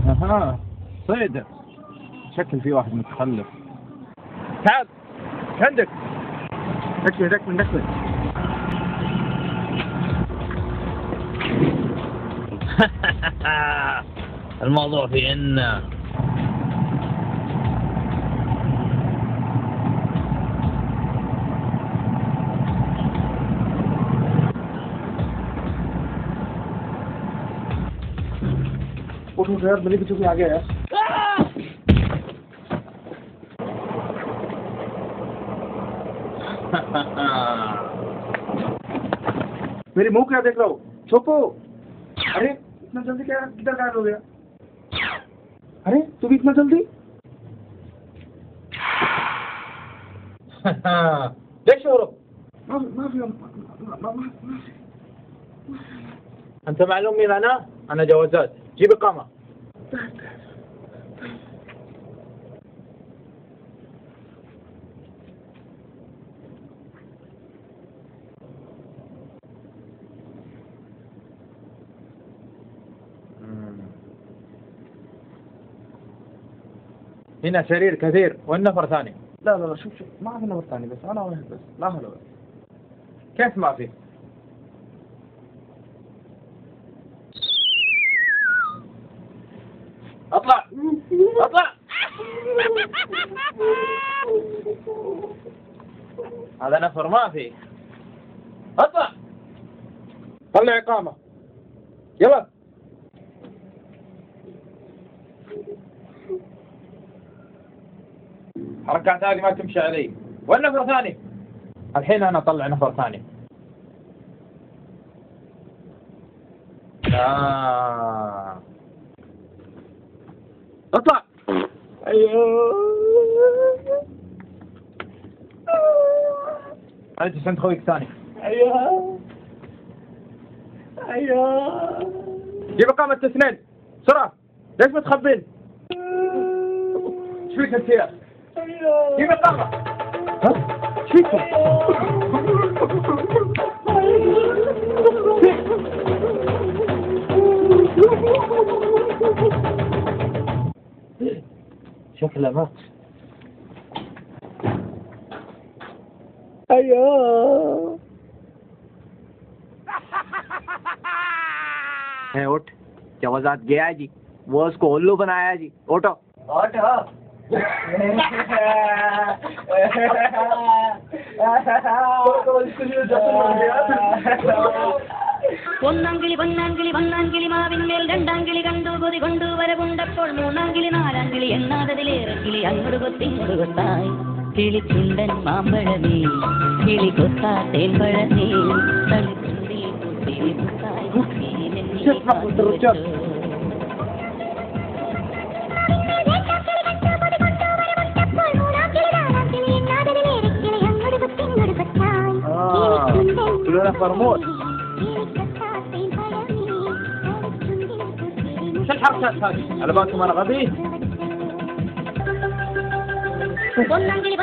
ها صيد، شكل في واحد متخلف. تعال عندك، دكمن. الموضوع في إن उठो यार, मेरे पीछे कोई आ गया यार। मेरी मुंह क्या देख रहा हो, छुपो। अरे इतना जल्दी क्या, किधर गायब हो गया? अरे तू भी इतना जल्दी? ليش هرب؟ ما في أنت معلوم مين أنا جوازات، جيب إقامة. هنا سرير كثير والنفر ثاني. لا شوف ما في نفر ثاني، بس أنا واحد بس، لا هلا بس. كيف ما في؟ اطلع هذا نفر ما في. اطلع، طلع إقامة يلا. حركات هذه ما تمشي علي. وين نفر ثاني؟ الحين أنا أطلع نفر ثاني. اطلع. أنت سنت خويك ثاني. جيب إقامة اثنين بسرعة. ليش متخبين؟ ايش فيك انت يا؟ جيب إقامة. ها؟ ايش فيك؟ شكله مات. उठ, जवाजात गया जी, वो उसको उल्लू बनाया जी। उठो ഒന്നാങ്കിളി പൊന്നാങ്കിളി മാവിന്മേൽ രണ്ടാങ്കിളി കണ്ടു കൊതി കൊണ്ടുവരെ കൊണ്ടപ്പോൾ മൂന്നാങ്കിളി നാലാങ്കിളി എണ്ണാതതിലേറെ കിളി അങ്ങോട്ട് കൊത്തിങ്ങോട്ട് കൊത്തായി. കിളിച്ചുണ്ടൻ മാമ്പഴമേ, കിളി കൊത്താ തേൻപഴമേ, തളിച്ചുണ്ടി കുത്തിരി കുത്തായി شو الحركات هذه؟ على بالكم أنا غبي؟ പൊന്നാങ്കിളി